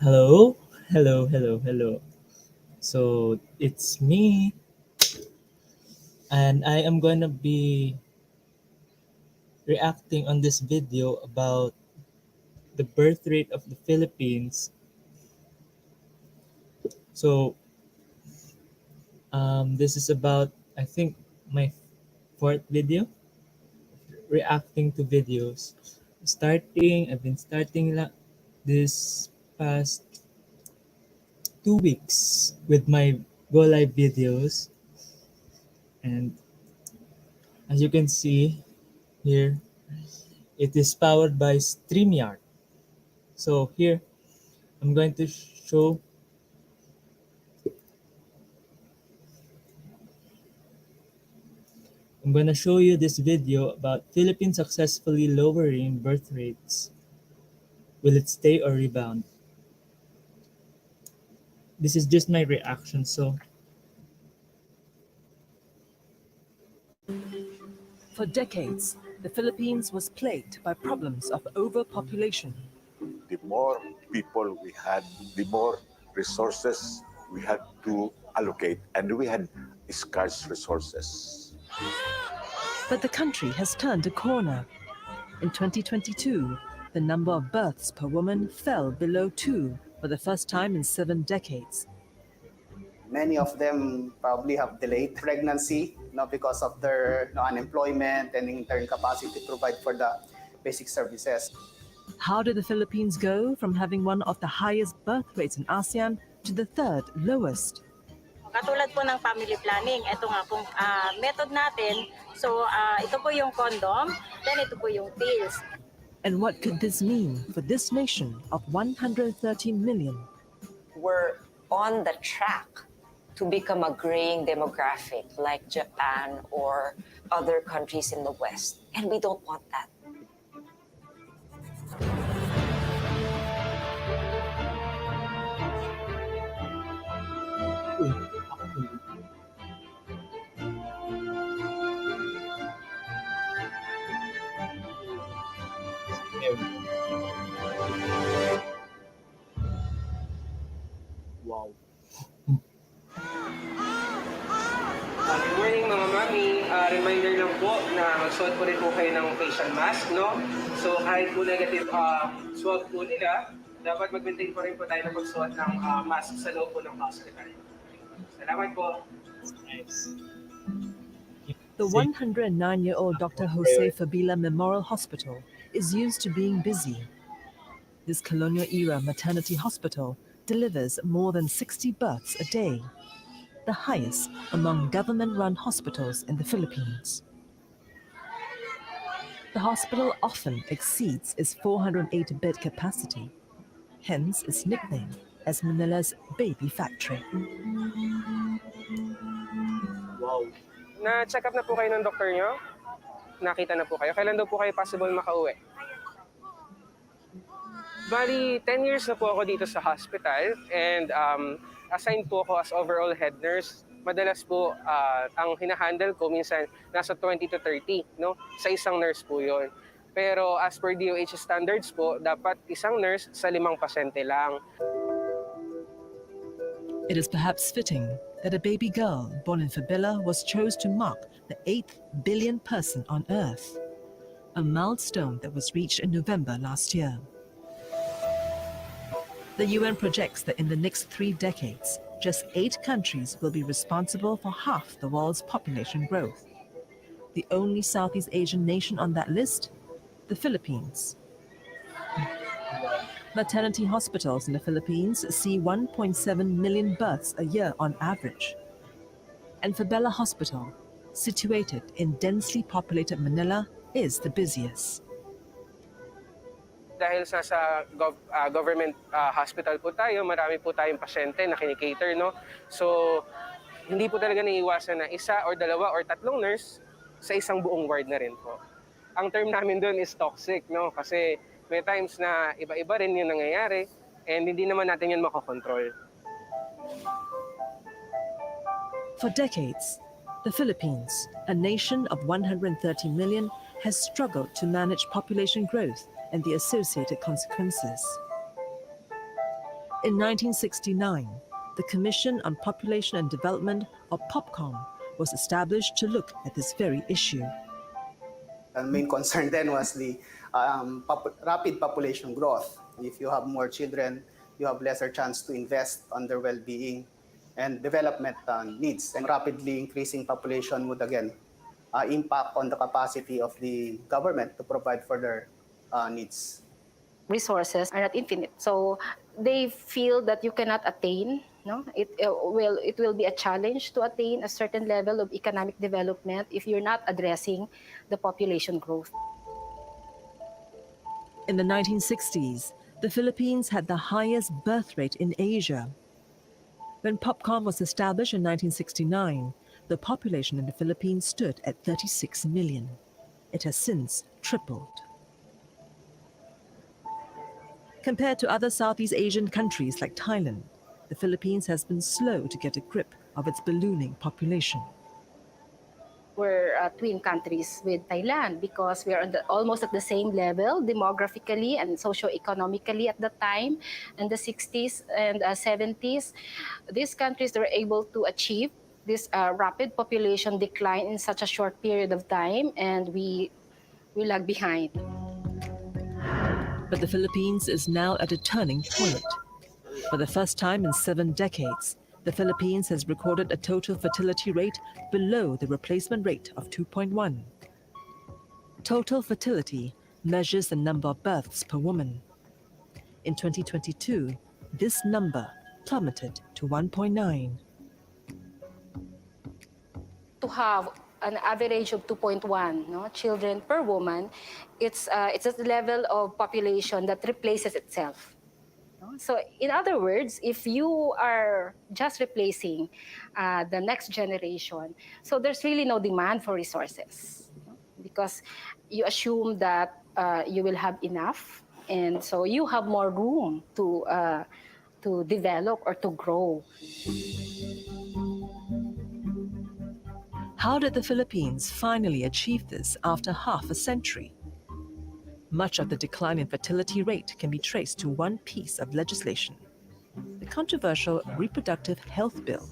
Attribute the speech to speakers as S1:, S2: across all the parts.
S1: Hello, hello. So it's me, and I am gonna be reacting on this video about the birth rate of the Philippines. So this is about, I think, my fourth video reacting to videos. I've been starting this past 2 weeks with my go live videos, and as you can see here, it is powered by StreamYard. So here, I'm going to show I'm going to show you this video about Philippines successfully lowering birth rates. Will it stay or rebound? This is just my reaction. So
S2: For decades, the Philippines was plagued by problems of overpopulation.
S3: The more people we had, the more resources we had to allocate, and we had scarce resources.
S2: But the country has turned a corner. In 2022, the number of births per woman fell below 2 for the first time in 7 decades.
S4: Many of them probably have delayed pregnancy, because of their unemployment and in their incapacity to provide for the basic services.
S2: How did the Philippines go from having one of the highest birth rates in ASEAN to the third lowest?
S5: Katulad po ng family planning, ito nga pong method natin. So ito po yung condom, then ito po yung pills.
S2: And what could this mean for this nation of 113 million?
S6: We're on the track to become a graying demographic like Japan or other countries in the West. And we don't want that.
S1: wow.
S7: Good morning mga mami. Reminder lang po na magsuot po rin po kayo ng facial mask, no? So kahit po negative swab po nila, dapat mag-maintain po rin po tayo ng pagsuot ng mask sa loob po ng hospital. Salamat po.
S1: Nice.
S2: The 109-year-old Dr. Jose Fabila Memorial Hospital is used to being busy. This colonial-era maternity hospital delivers more than 60 births a day, the highest among government-run hospitals in the Philippines. The hospital often exceeds its 408-bed capacity, hence its nickname as Manila's baby factory.
S1: Wow.
S7: Na-check up na po kayo ng doktor nyo? Nakita na po kayo? Kailan daw po kayo possible makauwi? Bali, 10 years na po ako dito sa hospital and assigned po ako as overall head nurse. Madalas po ang hinahandle ko minsan nasa 20 to 30, no? Sa isang nurse po yon. Pero as per DOH standards po, dapat isang nurse sa 5 pasyente lang.
S2: It is perhaps fitting that a baby girl born in Fabila was chose to mark the 8th billion person on Earth, a milestone that was reached in November last year. The UN projects that in the next 3 decades, just 8 countries will be responsible for half the world's population growth. The only Southeast Asian nation on that list, the Philippines. Maternity hospitals in the Philippines see 1.7 million births a year on average. And Fabela Hospital, situated in densely populated Manila, is the busiest.
S7: Dahil sa government hospital po tayo, marami po tayong pasyente na kinikater, no? So, hindi po talaga naiiwasan na 1 or 2 or 3 nurse sa isang buong ward na rin po. Ang term namin doon is toxic, no? Kasi may times na iba-iba rin yung nangyayari and hindi naman natin yun makokontrol.
S2: For decades, the Philippines, a nation of 130 million, has struggled to manage population growth and the associated consequences. In 1969, the Commission on Population and Development, or POPCOM, was established to look at this very issue.
S4: The main concern then was the rapid population growth. If you have more children, you have lesser chance to invest on their well-being and development needs. And rapidly increasing population would again impact on the capacity of the government to provide for their needs.
S8: Resources are not infinite, so they feel that you cannot attain. No, it will be a challenge to attain a certain level of economic development if you're not addressing the population growth.
S2: In the 1960s, the Philippines had the highest birth rate in Asia. When POPCOM was established in 1969, the population in the Philippines stood at 36 million. It has since tripled. Compared to other Southeast Asian countries like Thailand, the Philippines has been slow to get a grip of its ballooning population.
S8: We're twin countries with Thailand because we are almost at the same level demographically and socio-economically at the time. In the 60s and 70s, these countries were able to achieve this rapid population decline in such a short period of time, and we lag behind.
S2: But the Philippines is now at a turning point. For the first time in 7 decades, the Philippines has recorded a total fertility rate below the replacement rate of 2.1. Total fertility measures the number of births per woman. In 2022, this number plummeted to 1.9.
S8: To have an average of 2.1 children per woman, it's a level of population that replaces itself. So in other words, if you are just replacing the next generation, so there's really no demand for resources because you assume that you will have enough, and so you have more room to develop or to grow.
S2: How did the Philippines finally achieve this after half a century? Much of the decline in fertility rate can be traced to one piece of legislation, the controversial Reproductive Health Bill.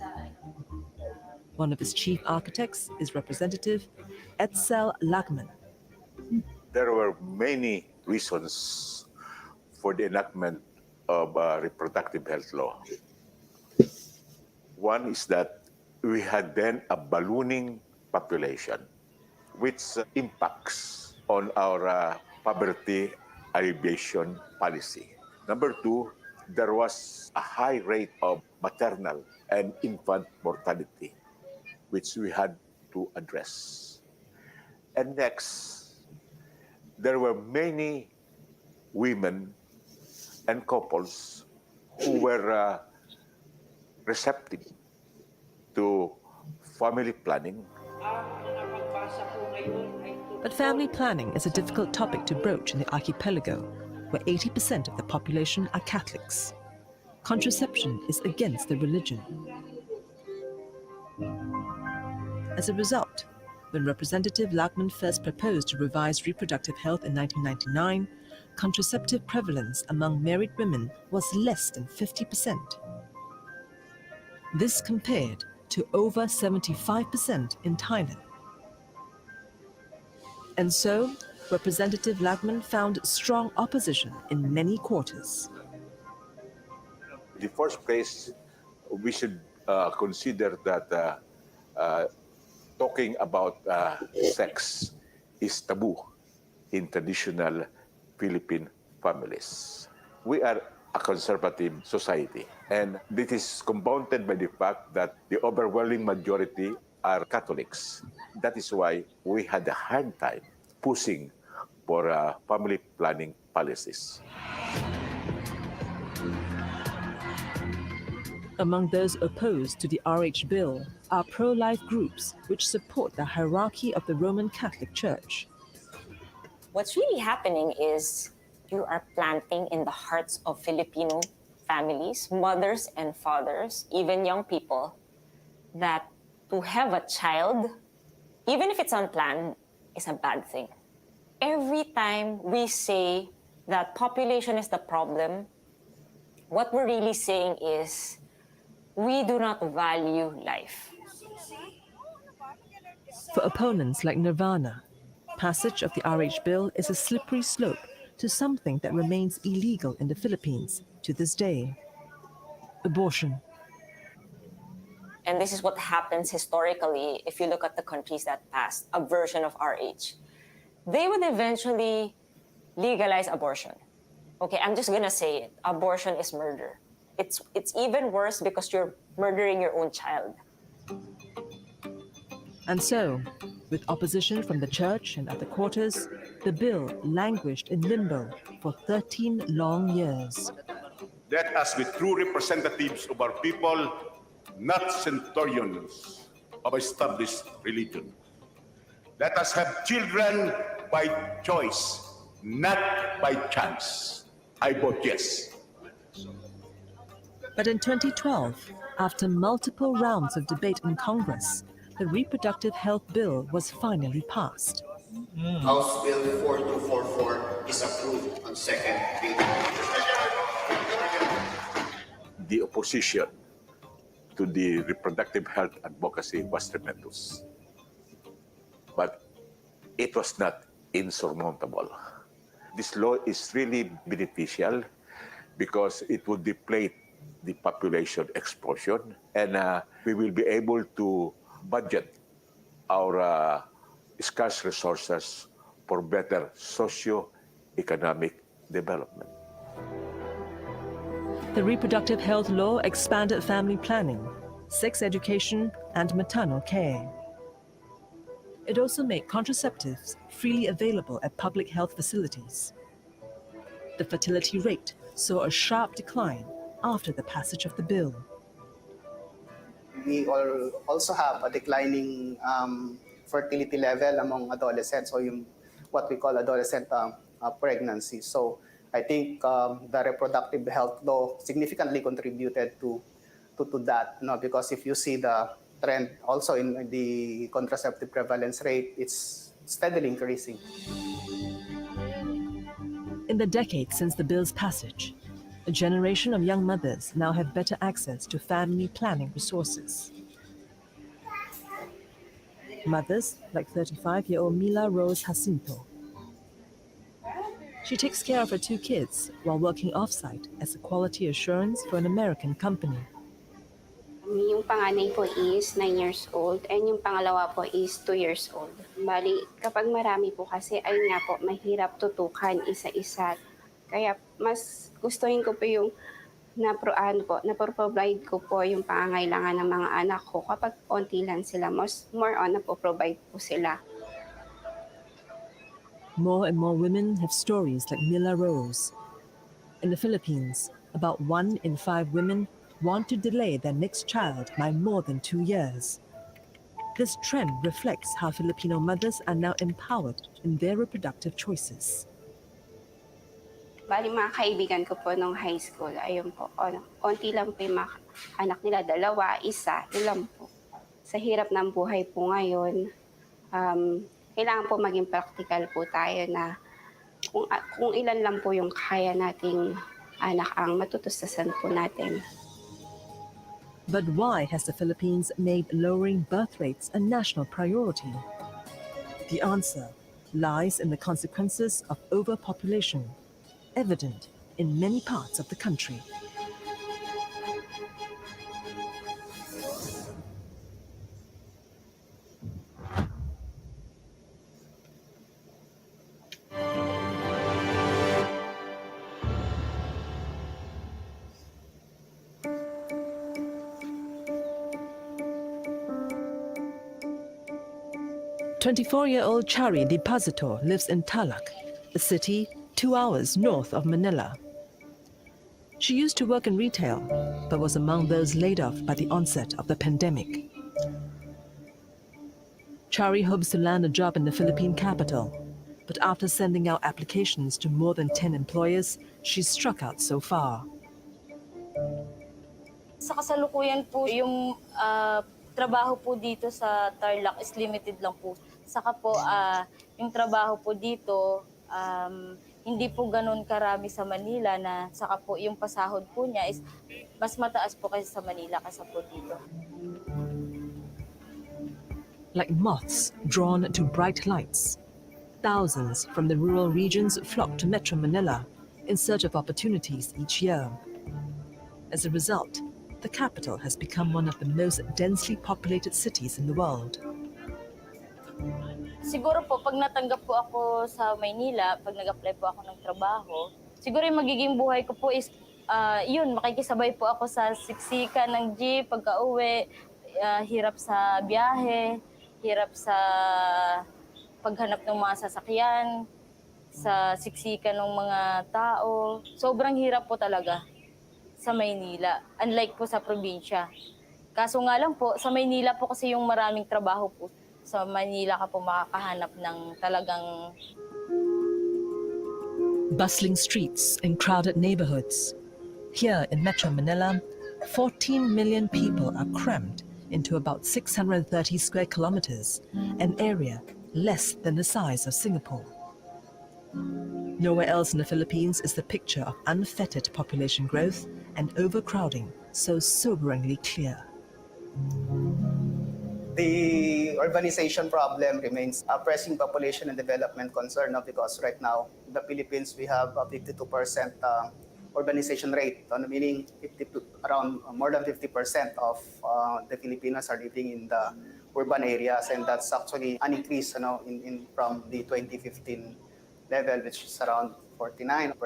S2: One of its chief architects is Representative Edsel Lagman.
S3: There were many reasons for the enactment of reproductive health law. One is that we had then a ballooning population, which impacts on our poverty alleviation policy. Number two, there was a high rate of maternal and infant mortality, which we had to address. And next, there were many women and couples who were receptive to family planning.
S2: But family planning is a difficult topic to broach in the archipelago, where 80% of the population are Catholics. Contraception is against the religion. As a result, when Representative Lagman first proposed to revise reproductive health in 1999, contraceptive prevalence among married women was less than 50%. This compared to over 75% in Thailand. And so, Representative Lagman found strong opposition in many quarters.
S3: In the first place, we should consider that talking about sex is taboo in traditional Philippine families. We are a conservative society, and this is compounded by the fact that the overwhelming majority are Catholics. That is why we had a hard time pushing for family planning policies.
S2: Among those opposed to the RH bill are pro-life groups which support the hierarchy of the Roman Catholic Church.
S6: What's really happening is you are planting in the hearts of Filipino families, mothers and fathers, even young people, that to have a child, even if it's unplanned, is a bad thing. Every time we say that population is the problem, what we're really saying is we do not value life.
S2: For opponents like Nirvana, passage of the RH bill is a slippery slope to something that remains illegal in the Philippines to this day: abortion.
S6: And this is what happens historically if you look at the countries that passed a version of RH. They would eventually legalize abortion. Okay, I'm just gonna say it. Abortion is murder. It's even worse because you're murdering your own child.
S2: And so, with opposition from the church and other quarters, the bill languished in limbo for 13 long years.
S9: Let us be true representatives of our people, not centurions of established religion. Let us have children by choice, not by chance. I vote yes.
S2: But in 2012, after multiple rounds of debate in Congress, the reproductive health bill was finally passed.
S10: House Bill 4244 is approved on second reading.
S3: The opposition to the reproductive health advocacy was tremendous. But it was not insurmountable. This law is really beneficial because it would deflate the population explosion, and we will be able to budget our scarce resources for better socio-economic development.
S2: The reproductive health law expanded family planning, sex education, and maternal care. It also made contraceptives freely available at public health facilities. The fertility rate saw a sharp decline after the passage of the bill.
S4: We also have a declining fertility level among adolescents, or what we call adolescent pregnancy. So I think the reproductive health law significantly contributed to that, because if you see the trend also in the contraceptive prevalence rate, it's steadily increasing.
S2: In the decades since the bill's passage, a generation of young mothers now have better access to family planning resources. Mothers like 35-year-old Mila Rose Jacinto. She takes care of her 2 kids while working off-site as a quality assurance for an American company.
S11: Yung panganay po is 9 years old and yung pangalawa po is 2 years old. Bali, kapag marami po kasi, ayun nga po, mahirap tutukan isa-isa. Kaya mas gustuhin ko po yung na-provide ko po yung pangangailangan ng mga anak ko. Kapag konti lang sila, more on na-provide po sila.
S2: More and more women have stories like Mila Rose. In the Philippines, about 1 in 5 women want to delay their next child by more than 2 years. This trend reflects how Filipino mothers are now empowered in their reproductive choices.
S11: Bali, mga kaibigan ko po nung high school, ayun po, konti lang po yung mga anak nila, 2, 1, yun lang po. Sa hirap ng buhay po ngayon, kailangan po maging practical po tayo na kung ilan lang po yung kaya nating anak ang matutustasan po natin.
S2: But why has the Philippines made lowering birth rates a national priority? The answer lies in the consequences of overpopulation, evident in many parts of the country. "24-year-old Chari Depositor lives in Talac, a city 2 hours north of Manila. She used to work in retail, but was among those laid off by the onset of the pandemic. Chari hopes to land a job in the Philippine capital, but after sending out applications to more than 10 employers, she's struck out so far.
S12: Sa kasalukuyan po, yung trabaho po dito sa Tarlac is limited lang po. Saka po, yung trabaho po dito, hindi po ganun karami sa Manila na saka po yung pasahod po niya is mas mataas po kasi sa Manila kaysa po dito.
S2: Like moths drawn to bright lights, thousands from the rural regions flock to Metro Manila in search of opportunities each year. As a result, the capital has become one of the most densely populated cities in the world.
S12: Siguro po, pag natanggap po ako sa Maynila, pag nag-apply po ako ng trabaho, siguro yung magiging buhay ko po is, yun, makikisabay po ako sa siksikan ng jeep, pagka-uwi, hirap sa biyahe, hirap sa paghanap ng mga sasakyan, sa siksikan ng mga tao. Sobrang hirap po talaga sa Maynila, unlike po sa probinsya. Kaso nga lang po, sa Maynila po kasi yung maraming trabaho po. Sa Maynila ka po makakahanap ng talagang...
S2: Bustling streets and crowded neighborhoods. Here in Metro Manila, 14 million people are crammed into about 630 square kilometers, an area less than the size of Singapore. Nowhere else in the Philippines is the picture of unfettered population growth and overcrowding so soberingly clear.
S4: The urbanization problem remains a pressing population and development concern, because right now in the Philippines we have a 52% urbanization rate, meaning around more than 50% of the Filipinos are living in the urban areas, and that's actually an increase from the 2015 level, which is around 49%.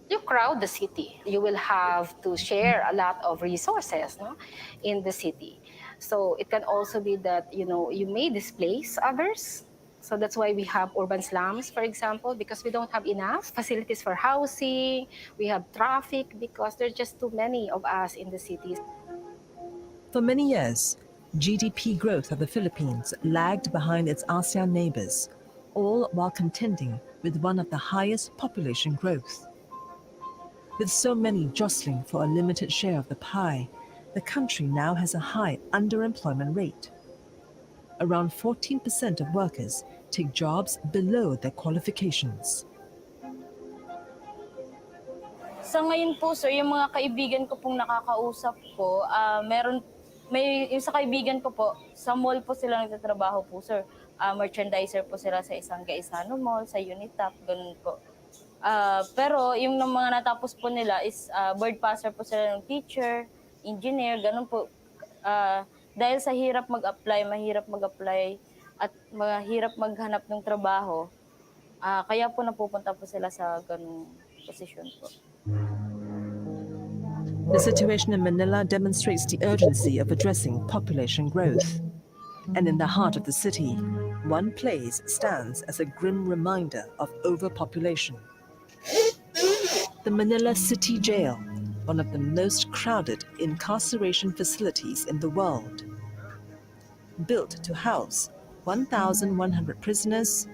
S8: You crowd the city. You will have to share a lot of resources, no, in the city. So it can also be that, you may displace others. So that's why we have urban slums, for example, because we don't have enough facilities for housing. We have traffic because there's just too many of us in the cities.
S2: For many years, GDP growth of the Philippines lagged behind its ASEAN neighbors, all while contending with one of the highest population growth. With so many jostling for a limited share of the pie, the country now has a high underemployment rate. Around 14% of workers take jobs below their qualifications.
S12: Sa ngayon po, sir, yung mga kaibigan ko pong nakakausap po, yung sa kaibigan ko po, sa mall po sila nagtatrabaho po, sir. Merchandiser po sila sa isang Gaisano Mall, sa Unitap, ganun po. Pero yung mga natapos po nila is bird passer po sila ng teacher, engineer, ganun po. Dahil sa mahirap mag-apply at mahirap maghanap ng trabaho, kaya po napupunta po sila sa ganung posisyon po.
S2: The situation in Manila demonstrates the urgency of addressing population growth. And in the heart of the city, one place stands as a grim reminder of overpopulation. The Manila City Jail, one of the most crowded incarceration facilities in the world. Built to house 1,100 prisoners,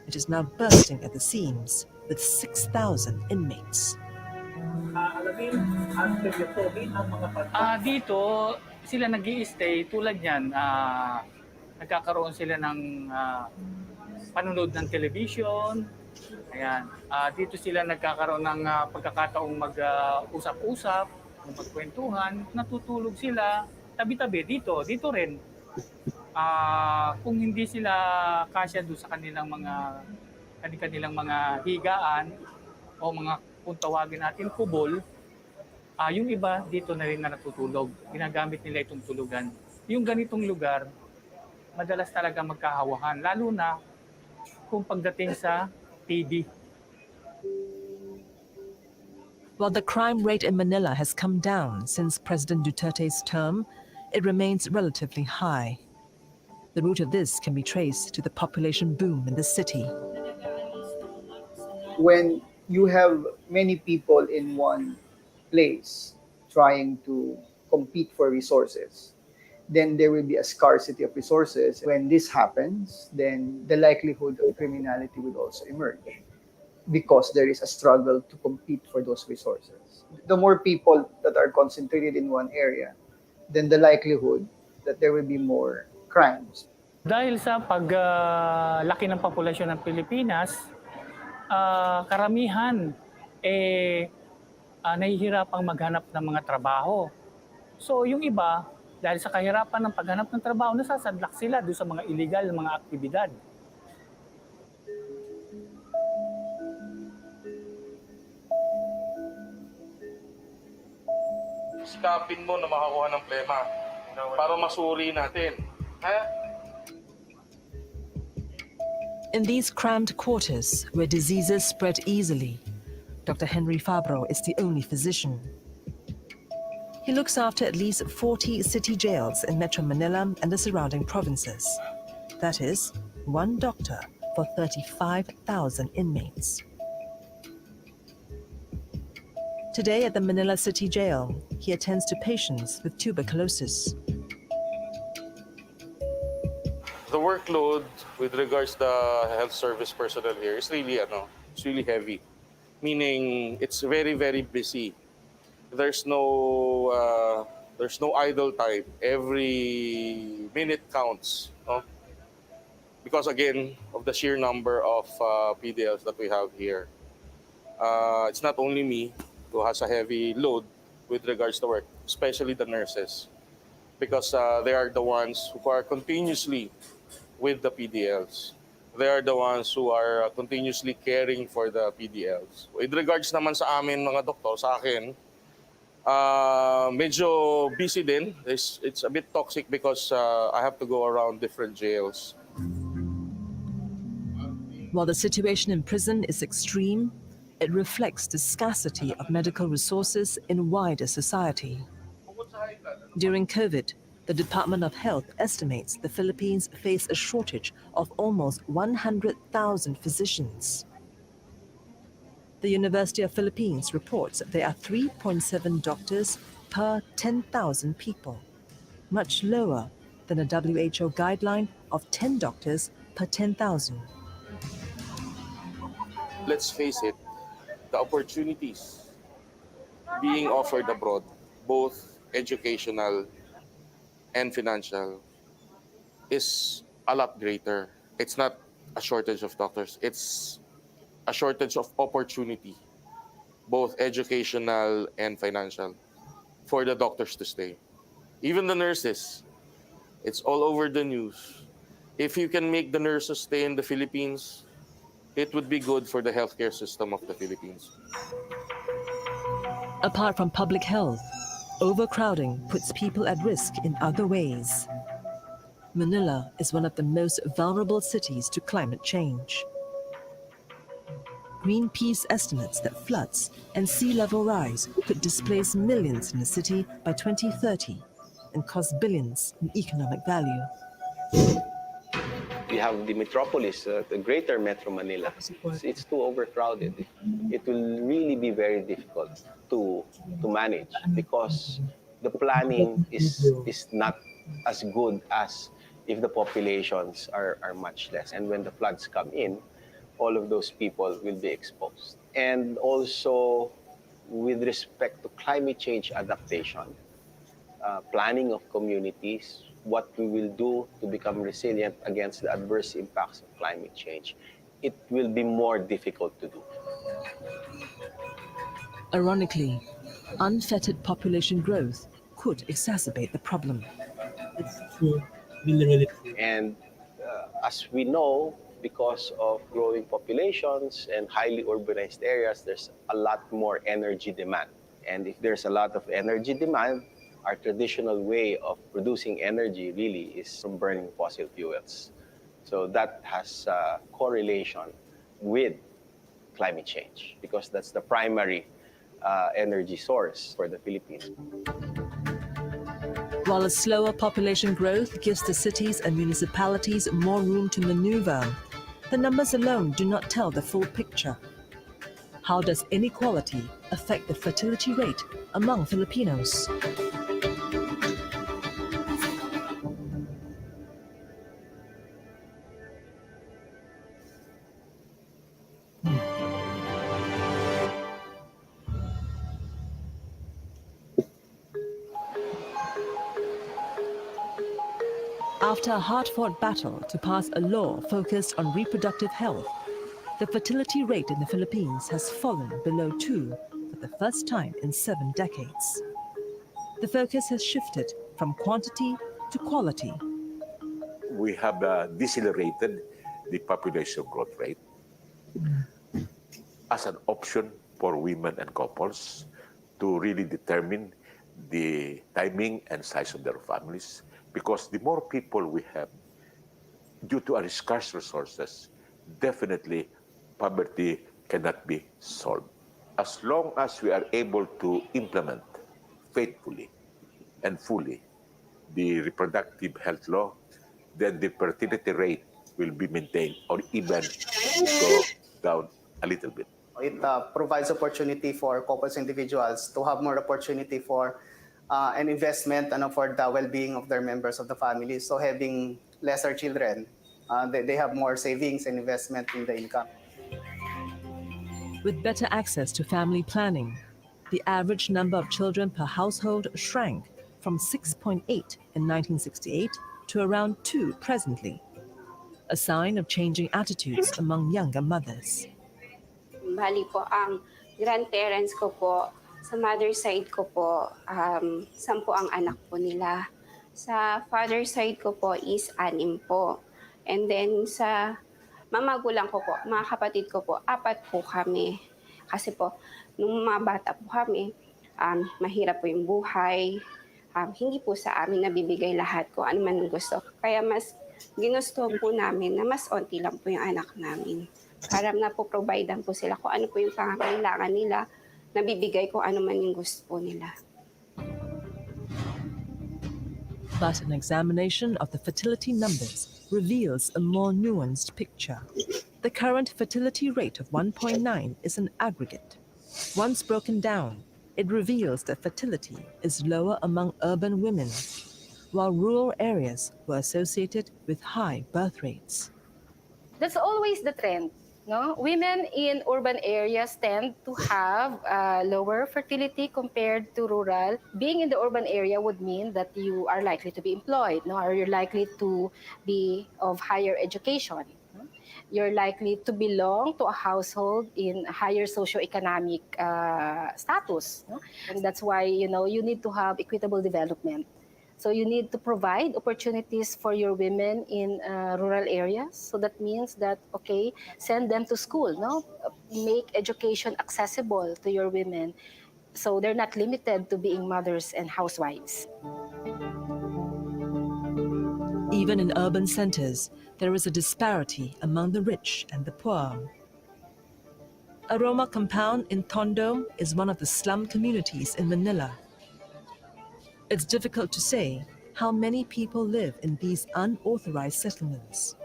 S2: it is now bursting at the seams with 6,000 inmates.
S13: Dito, sila nag-i-stay tulad yan. Nagkakaroon sila ng panunood ng television. Ayan. Dito sila nagkakaroon ng pagkakataong mag-usap-usap, magkwentuhan, natutulog sila tabi-tabi dito rin. Kung hindi sila kasya doon sa kanilang mga higaan o mga kung tawagin natin kubol, yung iba dito na rin na natutulog. Ginagamit nila itong tulugan. Yung ganitong lugar, madalas talaga magkahawahan, lalo na kung pagdating sa TV.
S2: While the crime rate in Manila has come down since President Duterte's term, it remains relatively high. The root of this can be traced to the population boom in the city.
S14: When you have many people in one place trying to compete for resources, then there will be a scarcity of resources. When this happens, then the likelihood of criminality would also emerge because there is a struggle to compete for those resources. The more people that are concentrated in one area, then the likelihood that there will be more crimes.
S13: Dahil sa paglaki ng populasyon ng Pilipinas, karamihan nahihirapang maghanap ng mga trabaho. So yung iba, dahil sa kahirapan ng paghanap ng trabaho, nasasadlak sila doon sa mga illegal na mga aktibidad.
S15: Sikapin mo na makakuha ng plema para masuri natin. Ha?
S2: In these crammed quarters where diseases spread easily, Dr. Henry Fabro is the only physician. He looks after at least 40 city jails in Metro Manila and the surrounding provinces. That is, one doctor for 35,000 inmates. Today at the Manila City Jail, he attends to patients with tuberculosis.
S15: The workload with regards to the health service personnel here is really, it's really heavy. Meaning, it's very, very busy. There's no idle time. Every minute counts, no? Because again, of the sheer number of PDLs that we have here. It's not only me who has a heavy load with regards to work, especially the nurses, because they are the ones who are continuously with the PDLs. They are the ones who are continuously caring for the PDLs. With regards naman sa amin mga doktor, sa akin, medyo busy din. It's a bit toxic because I have to go around different jails.
S2: While the situation in prison is extreme, it reflects the scarcity of medical resources in wider society. During COVID, the Department of Health estimates the Philippines face a shortage of almost 100,000 physicians. The University of Philippines reports there are 3.7 doctors per 10,000 people, much lower than a WHO guideline of 10 doctors per 10,000.
S15: Let's face it, the opportunities being offered abroad, both educational and financial, is a lot greater. It's not a shortage of doctors. It's a shortage of opportunity, both educational and financial, for the doctors to stay. Even the nurses, it's all over the news. If you can make the nurses stay in the Philippines, it would be good for the healthcare system of the Philippines.
S2: Apart from public health, overcrowding puts people at risk in other ways. Manila is one of the most vulnerable cities to climate change. Greenpeace estimates that floods and sea level rise could displace millions in the city by 2030 and cost billions in economic value.
S16: We have the metropolis, the greater Metro Manila. It's too overcrowded. It will really be very difficult to manage because the planning is not as good as if the populations are much less. And when the floods come in, all of those people will be exposed. And also, with respect to climate change adaptation, planning of communities, what we will do to become resilient against the adverse impacts of climate change, it will be more difficult to do.
S2: Ironically, unfettered population growth could exacerbate the problem.
S1: It's true, really true.
S16: And as we know, because of growing populations and highly urbanized areas, there's a lot more energy demand. And if there's a lot of energy demand, our traditional way of producing energy really is from burning fossil fuels. So that has a correlation with climate change because that's the primary energy source for the Philippines.
S2: While a slower population growth gives the cities and municipalities more room to maneuver, the numbers alone do not tell the full picture. How does inequality affect the fertility rate among Filipinos? After a hard-fought battle to pass a law focused on reproductive health, The fertility rate in the Philippines has fallen below 2 for the first time in 7 decades. The focus has shifted from quantity to quality.
S3: We have decelerated the population growth rate as an option for women and couples to really determine the timing and size of their families, because the more people we have, due to our scarce resources, definitely poverty cannot be solved. As long as we are able to implement faithfully and fully the reproductive health law, then the fertility rate will be maintained or even go down a little bit.
S4: It provides opportunity for couples individuals to have more opportunity for an investment for the well-being of their members of the family. So having lesser children, they have more savings and investment in the income.
S2: With better access to family planning, the average number of children per household shrank from 6.8 in 1968 to around 2 presently, a sign of changing attitudes among younger mothers.
S11: Bali po, ang grandparents ko po, sa mother side ko po, 10 ang anak po nila. Sa father side ko po is 6 po. And then sa mamagulang ko po, mga kapatid ko po, 4 po kami. Kasi po, nung mga bata po kami, mahirap po yung buhay. Hindi po sa amin nabibigay lahat ko ano man yung gusto. Kaya mas ginusto po namin na mas onti lang po yung anak namin. Para na po providean po sila kung ano po yung pangangailangan nila, nabibigay kung ano man yung gusto po nila.
S2: But an examination of the fertility numbers reveals a more nuanced picture. The current fertility rate of 1.9 is an aggregate. Once broken down, it reveals that fertility is lower among urban women, while rural areas were associated with high birth rates.
S8: That's always the trend. No? Women in urban areas tend to have lower fertility compared to rural. Being in the urban area would mean that you are likely to be employed, no? Or you're likely to be of higher education. No? You're likely to belong to a household in higher socioeconomic status. No? And that's why you need to have equitable development. So you need to provide opportunities for your women in rural areas. So that means that, okay, send them to school, no? Make education accessible to your women so they're not limited to being mothers and housewives.
S2: Even in urban centers, there is a disparity among the rich and the poor. Aroma Compound in Tondo is one of the slum communities in Manila. It's difficult to say how many people live in these unauthorized settlements.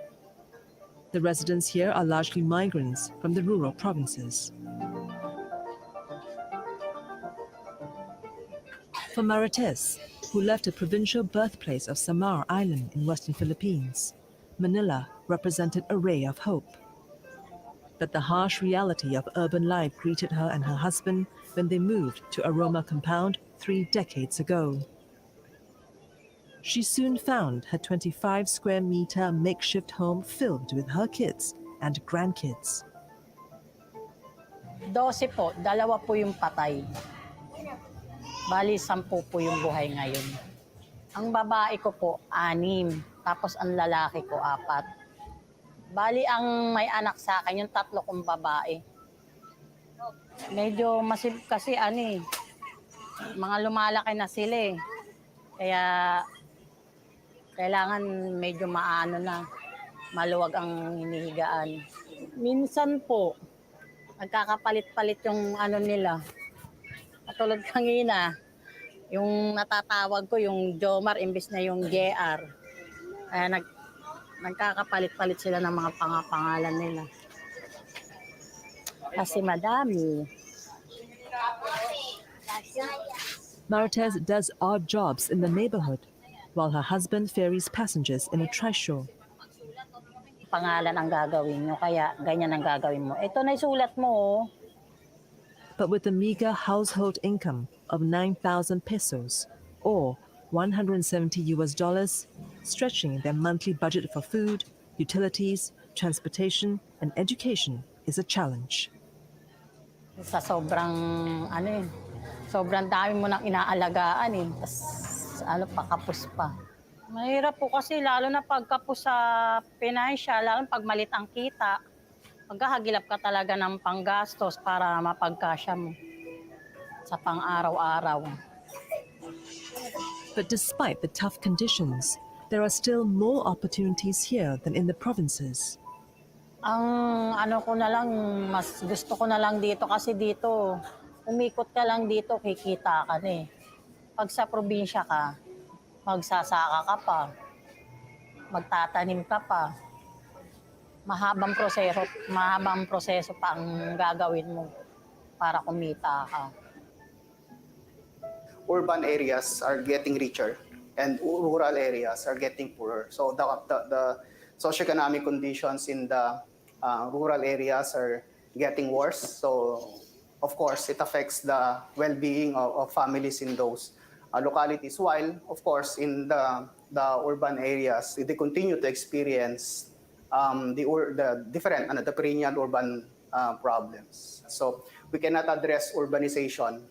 S2: The residents here are largely migrants from the rural provinces. For Marites, who left the provincial birthplace of Samar Island in Western Philippines, Manila represented a ray of hope. But the harsh reality of urban life greeted her and her husband when they moved to Aroma Compound 3 decades ago. She soon found her 25 square meter makeshift home filled with her kids and grandkids.
S17: 12 po, 2 po yung patay. Bali, 10 po yung buhay ngayon. Ang babae ko po, 6. Tapos ang lalaki ko, 4. Bali, ang may anak sa akin, yung 3 kong babae. Medyo masib kasi mga lumalaki na sila eh. Kaya kailangan medyo maluwag ang hinihigaan. Minsan po, nagkakapalit-palit yung nila. Katulad kanina, yung natatawag ko, yung Jomar, imbes na yung JR. Kaya nagkakapalit-palit sila ng mga pangalan nila. Kasi madami.
S2: Marites does odd jobs in the neighborhood, while her husband ferries passengers in a trishaw.
S17: Pangalan ang gagawin nyo, kaya ganyan ang gagawin mo. Ito na isulat mo.
S2: But with a meager household income of 9,000 pesos, or $170 stretching their monthly budget for food, utilities, transportation, and education is a challenge.
S17: Sa sobrang dami mo nang inaalagaan eh. Tas, pa, kapos pa. Mahirap po kasi lalo na pagkapos sa financial, lalo pag malit ang kita. Magkakagilap ka talaga ng panggastos para mapagkasya mo sa pang-araw-araw.
S2: But despite the tough conditions, there are still more opportunities here than in the provinces.
S17: Ang ko na lang, mas gusto ko na lang dito kasi dito, umikot ka lang dito, kikita ka na eh. Pag sa probinsya ka, magsasaka ka pa, magtatanim ka pa, mahabang proseso pa ang gagawin mo para kumita ka.
S4: Urban areas are getting richer and rural areas are getting poorer. So the socioeconomic conditions in the rural areas are getting worse. So of course, it affects the well-being of families in those localities. While of course, in the urban areas, they continue to experience the different the perennial urban problems. So we cannot address urbanization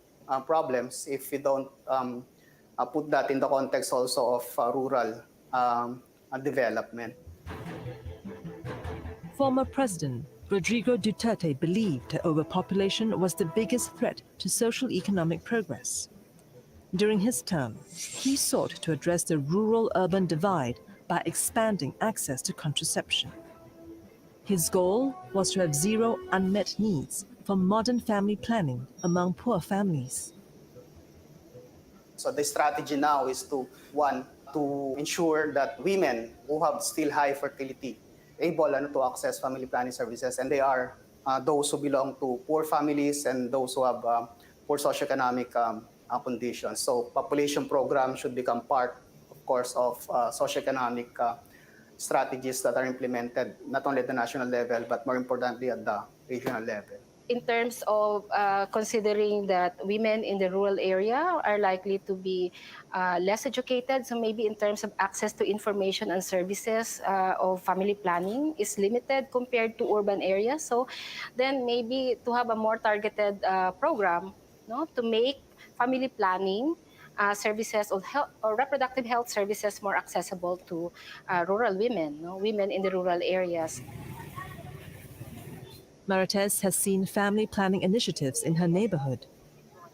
S4: problems if we don't put that in the context also of rural development.
S2: Former President Rodrigo Duterte believed that overpopulation was the biggest threat to social economic progress. During his term, he sought to address the rural-urban divide by expanding access to contraception. His goal was to have zero unmet needs for modern family planning among poor families.
S4: So the strategy now is to ensure that women who have still high fertility able to access family planning services, and they are those who belong to poor families and those who have poor socioeconomic conditions. So population program should become part, of course, of socioeconomic strategies that are implemented not only at the national level but more importantly at the regional level.
S8: In terms of considering that women in the rural area are likely to be less educated, so maybe in terms of access to information and services of family planning is limited compared to urban areas. So then maybe to have a more targeted program, to make family planning services or reproductive health services more accessible to rural women, women in the rural areas.
S2: Marites has seen family planning initiatives in her neighborhood,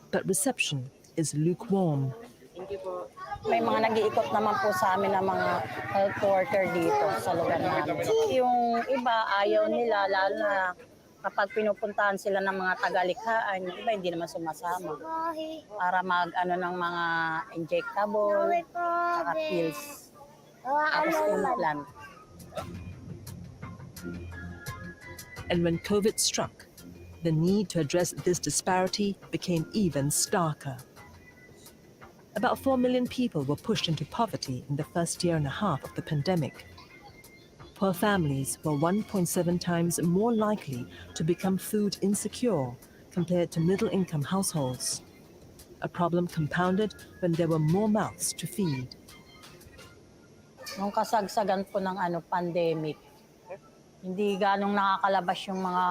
S2: but reception is lukewarm.
S17: May mga nag-iikot naman po sa amin ng mga health worker dito sa lugar namin. Yung iba, ayaw nila, lalo na kapag pinupuntahan sila ng mga tagalikhaan, yung iba hindi naman sumasama para ng mga injectable, saka pills, tapos implant.
S2: And when COVID struck, the need to address this disparity became even starker. About 4 million people were pushed into poverty in the first year and a half of the pandemic. Poor families were 1.7 times more likely to become food insecure compared to middle-income households, a problem compounded when there were more mouths to feed.
S17: Nung kasagsagan po ng pandemic, hindi ganong nakakalabas yung mga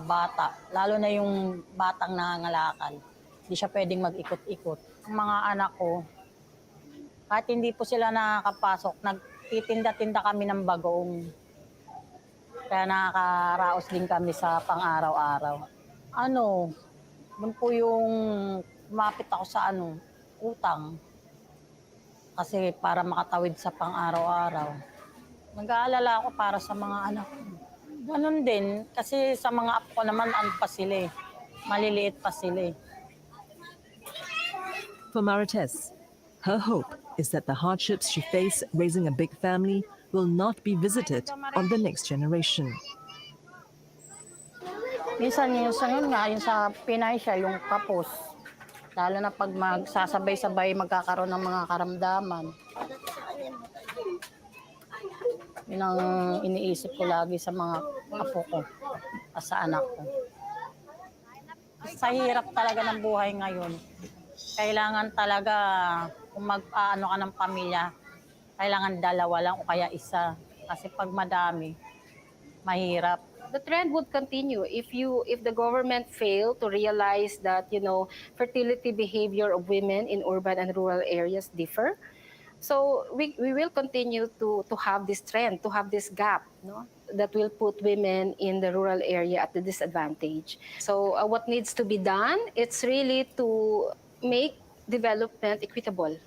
S17: bata, lalo na yung batang nangangalakal. Hindi siya pwedeng mag-ikot-ikot. Ang mga anak ko, kahit hindi po sila nakakapasok, nagtitinda-tinda kami ng bagong. Kaya nakakaraos din kami sa pang-araw-araw. Doon po yung kumapit ako sa utang. Kasi para makatawid sa pang-araw-araw. Nag-aalala ako para sa mga anak ko. Ganun din, kasi sa mga apo ko naman, pa sila maliliit pa sila
S2: For Marites, her hope is that the hardships she faced raising a big family will not be visited on the next generation.
S17: Minsan yung sa financial, yung kapos. Lalo na pag magsasabay-sabay magkakaroon ng mga karamdaman. Yun ang iniisip ko lagi sa mga apo ko at sa anak ko. Sa hirap talaga ng buhay ngayon, kailangan talaga kung mag-aano ka ng pamilya, kailangan dalawa lang o kaya isa. Kasi pag madami, mahirap.
S8: the trend would continue if the government fail to realize that fertility behavior of women in urban and rural areas differ. So we will continue to have this trend, to have this gap, that will put women in the rural area at the disadvantage. So what needs to be done? It's really to make development equitable.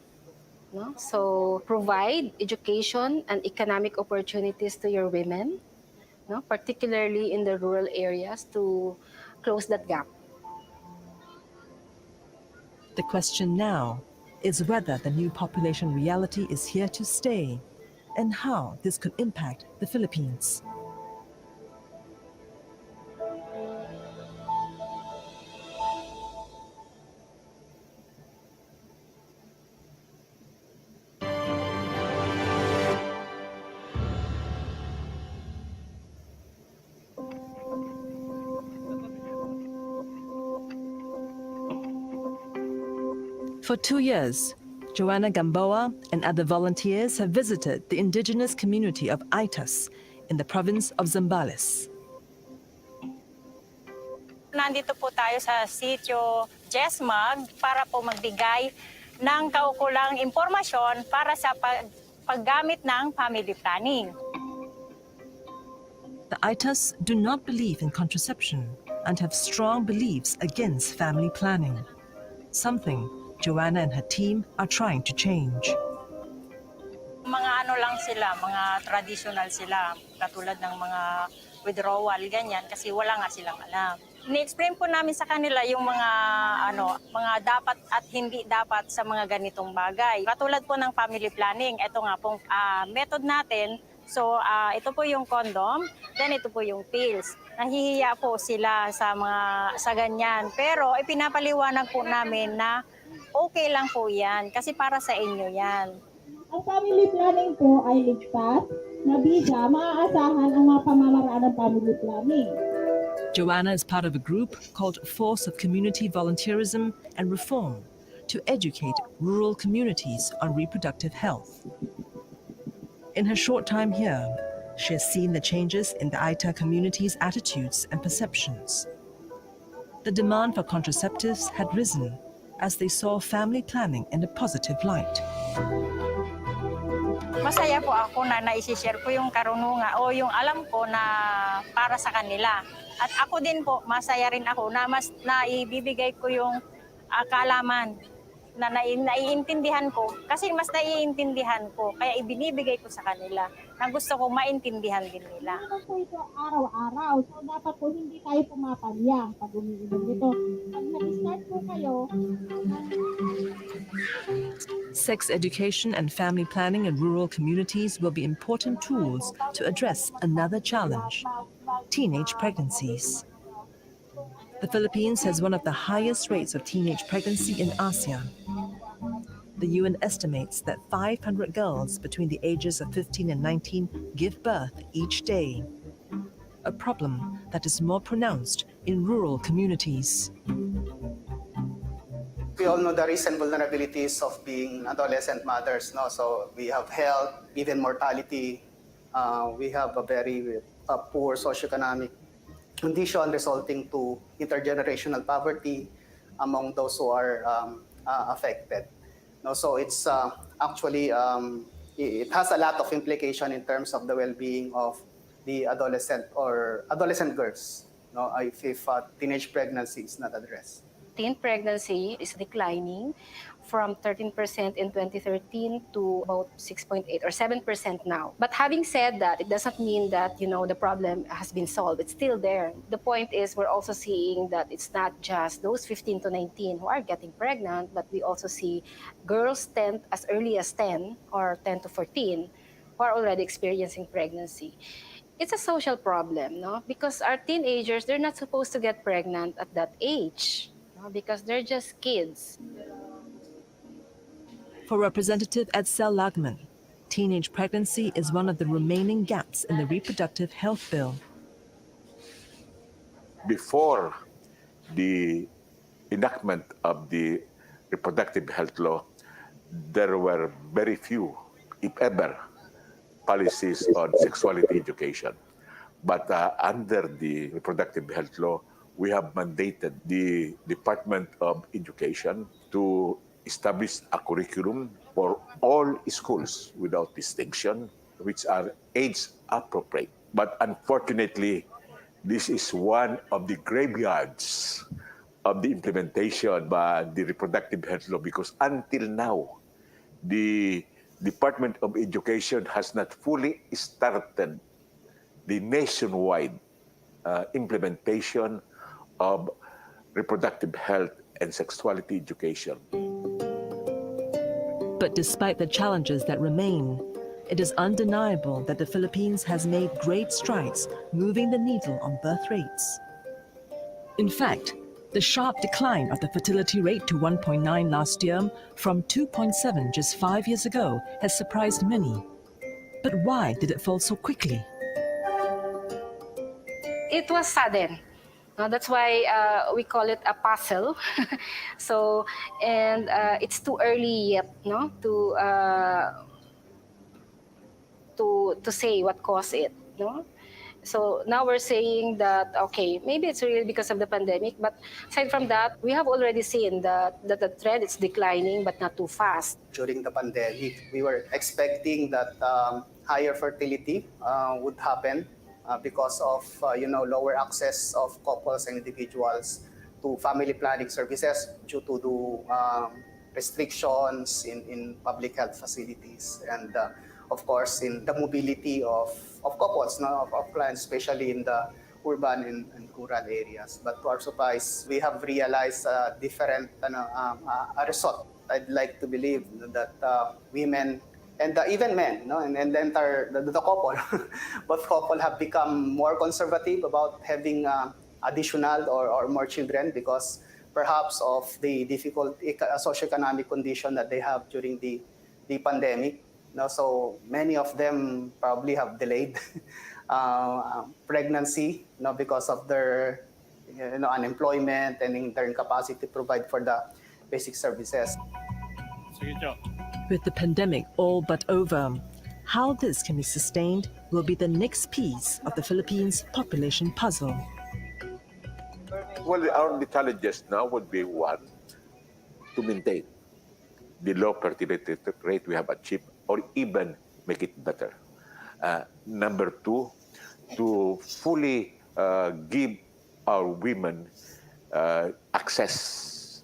S8: No? So provide education and economic opportunities to your women, no? Particularly in the rural areas, to close that gap.
S2: The question now is whether the new population reality is here to stay and how this could impact the Philippines. For 2 years, Joanna Gamboa and other volunteers have visited the indigenous community of Aitas in the province of Zambales.
S5: Nandito po tayo sa sitio Jesmag para po magbigay ng kaukulang impormasyon para sa paggamit ng family planning.
S2: The Aitas do not believe in contraception and have strong beliefs against family planning, something Joanna and her team are trying to change.
S5: Mga ano lang sila, mga traditional sila, katulad ng mga withdrawal, ganyan, kasi wala nga silang alam. Ni-explain po namin sa kanila yung mga dapat at hindi dapat sa mga ganitong bagay. Katulad po ng family planning, ito nga pong method natin. So ito po yung condom, then ito po yung pills. Nahihiya po sila sa ganyan. Pero ipinapaliwanag po namin na okay lang po yan kasi para sa inyo yan.
S18: Ang family planning po ay ligtas, mabisa, maaasahan ang mga pamamaraan ng family planning.
S2: Joanna is part of a group called Force of Community Volunteerism and Reform to educate rural communities on reproductive health. In her short time here, she has seen the changes in the Aita community's attitudes and perceptions. The demand for contraceptives had risen as they saw family planning in a positive light.
S5: Masaya po ako na naisishare ko yung karunungan o yung alam ko na para sa kanila. At ako din po, masaya rin ako na mas naibibigay ko yung kaalaman na naiintindihan ko. Kasi mas naiintindihan ko, kaya ibinibigay ko sa kanila na gusto ko maintindihan din nila.
S18: Ano po ito araw-araw, so dapat po hindi tayo pumapalya pag umiinom dito. Pag nag-start po kayo,
S2: Sex education and family planning in rural communities will be important tools to address another challenge: teenage pregnancies. The Philippines has one of the highest rates of teenage pregnancy in ASEAN. The UN estimates that 500 girls between the ages of 15 and 19 give birth each day, a problem that is more pronounced in rural communities.
S4: We all know the recent vulnerabilities of being adolescent mothers. No? So we have health, even mortality. We have a very poor socioeconomic condition resulting to intergenerational poverty among those who are affected. No? So it's actually, it has a lot of implication in terms of the well-being of the adolescent or adolescent girls, no? if teenage pregnancy is not addressed.
S8: Teen pregnancy is declining from 13% in 2013 to about 6.8 or 7% now. But having said that, it doesn't mean that the problem has been solved. It's still there. The point is we're also seeing that it's not just those 15 to 19 who are getting pregnant, but we also see girls 10 as early as 10 or 10 to 14 who are already experiencing pregnancy. It's a social problem, no? Because our teenagers, they're not supposed to get pregnant at that age. Because they're just kids.
S2: For Representative Edsel Lagman, teenage pregnancy is one of the remaining gaps in the reproductive health bill.
S3: Before the enactment of the reproductive health law, there were very few, if ever, policies on sexuality education. But under the reproductive health law, we have mandated the Department of Education to establish a curriculum for all schools without distinction, which are age appropriate. But unfortunately, this is one of the graveyards of the implementation by the reproductive health law, because until now, the Department of Education has not fully started the nationwide implementation of reproductive health and sexuality education.
S2: But despite the challenges that remain, it is undeniable that the Philippines has made great strides moving the needle on birth rates. In fact, the sharp decline of the fertility rate to 1.9 last year from 2.7 just 5 years ago has surprised many. But why did it fall so quickly?
S8: It was sudden. That's why we call it a puzzle. So, and it's too early yet, no, to say what caused it, no. So now we're saying that, okay, maybe it's really because of the pandemic, but aside from that, we have already seen that the trend is declining, but not too fast.
S4: During the pandemic, we were expecting that higher fertility would happen because of lower access of couples and individuals to family planning services due to the restrictions in public health facilities, and of course in the mobility of couples, no, of clients, especially in the urban and rural areas. But to our surprise, we have realized a different a result. I'd like to believe that women and even men, no, and the entire the couple, both couple have become more conservative about having additional or more children because perhaps of the difficult socioeconomic condition that they have during the pandemic. No, so many of them probably have delayed pregnancy, because of their unemployment and their incapacity to provide for the basic services.
S2: With the pandemic all but over, how this can be sustained will be the next piece of the Philippines' population puzzle.
S3: Well, the challenges now would be one, to maintain the low fertility rate we have achieved or even make it better. Number two, to fully give our women access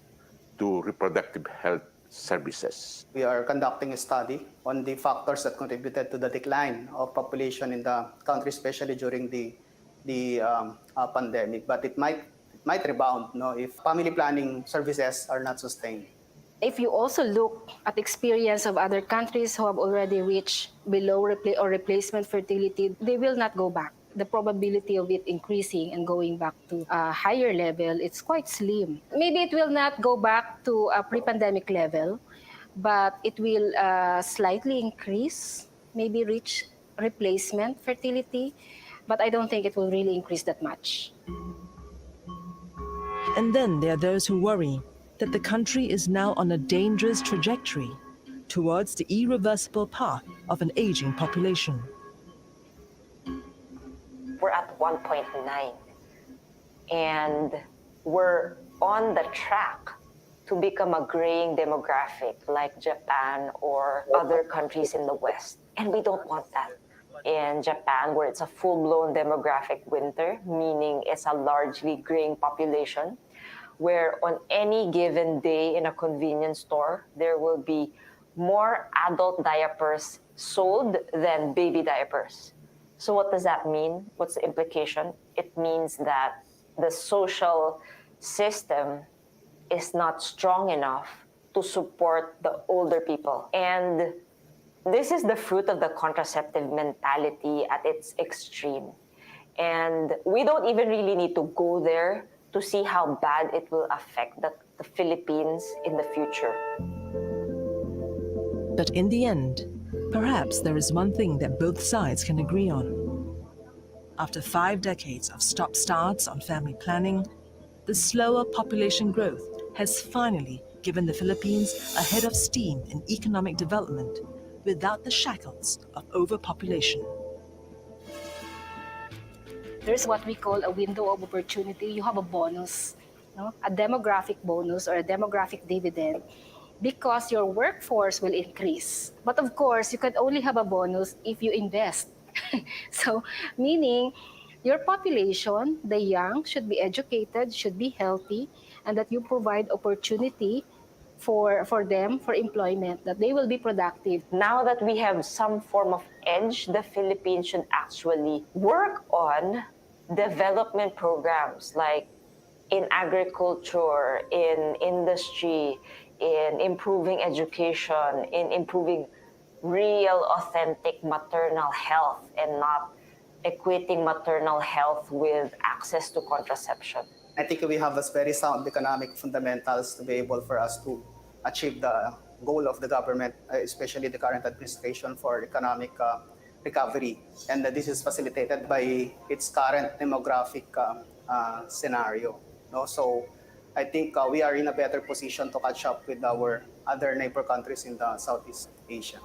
S3: to reproductive health services.
S4: We are conducting a study on the factors that contributed to the decline of population in the country, especially during the pandemic. But it might rebound, if family planning services are not sustained.
S8: If you also look at the experience of other countries who have already reached below or replacement fertility, they will not go back. The probability of it increasing and going back to a higher level, it's quite slim. Maybe it will not go back to a pre-pandemic level, but it will slightly increase, maybe reach replacement fertility, but I don't think it will really increase that much.
S2: And then there are those who worry that the country is now on a dangerous trajectory towards the irreversible path of an aging population.
S6: We're at 1.9, and we're on the track to become a graying demographic like Japan or other countries in the West. And we don't want that. In Japan, where it's a full-blown demographic winter, meaning it's a largely graying population, where on any given day in a convenience store, there will be more adult diapers sold than baby diapers. So what does that mean? What's the implication? It means that the social system is not strong enough to support the older people. And this is the fruit of the contraceptive mentality at its extreme. And we don't even really need to go there to see how bad it will affect the Philippines in the future.
S2: But in the end, perhaps there is one thing that both sides can agree on. After 5 decades of stop-starts on family planning, the slower population growth has finally given the Philippines a head of steam in economic development without the shackles of overpopulation.
S8: there's what we call a window of opportunity. You have a bonus, no? A demographic bonus or a demographic dividend, because your workforce will increase. But of course, you can only have a bonus if you invest. So, meaning your population, the young, should be educated, should be healthy, and that you provide opportunity for them for employment, that they will be productive.
S6: Now that we have some form of edge, the Philippines should actually work on development programs like in agriculture, in industry, in improving education, in improving real, authentic maternal health, and not equating maternal health with access to contraception.
S4: I think we have this very sound economic fundamentals to be able for us to achieve the goal of the government, especially the current administration for economic recovery. And this is facilitated by its current demographic scenario. No? So I think we are in a better position to catch up with our other neighbor countries in the Southeast Asia.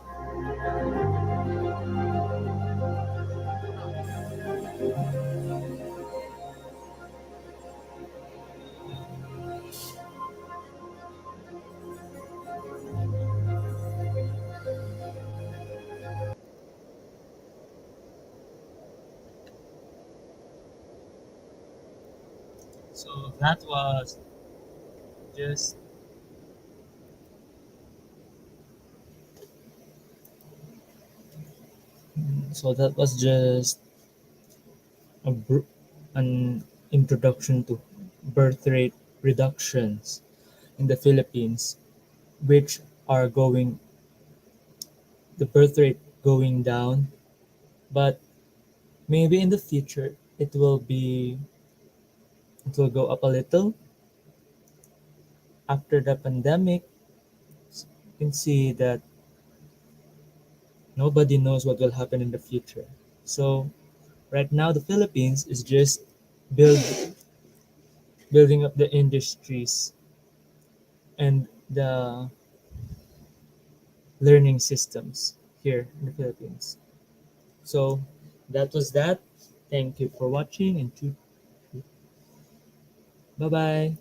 S1: So that was just a an introduction to birth rate reductions in the Philippines, which are going the birth rate going down, but maybe in the future it will go up a little after the pandemic. You can see that nobody knows what will happen in the future. So right now the Philippines is just build, building up the industries and the learning systems here in the Philippines. So that was that. Thank you for watching and bye bye.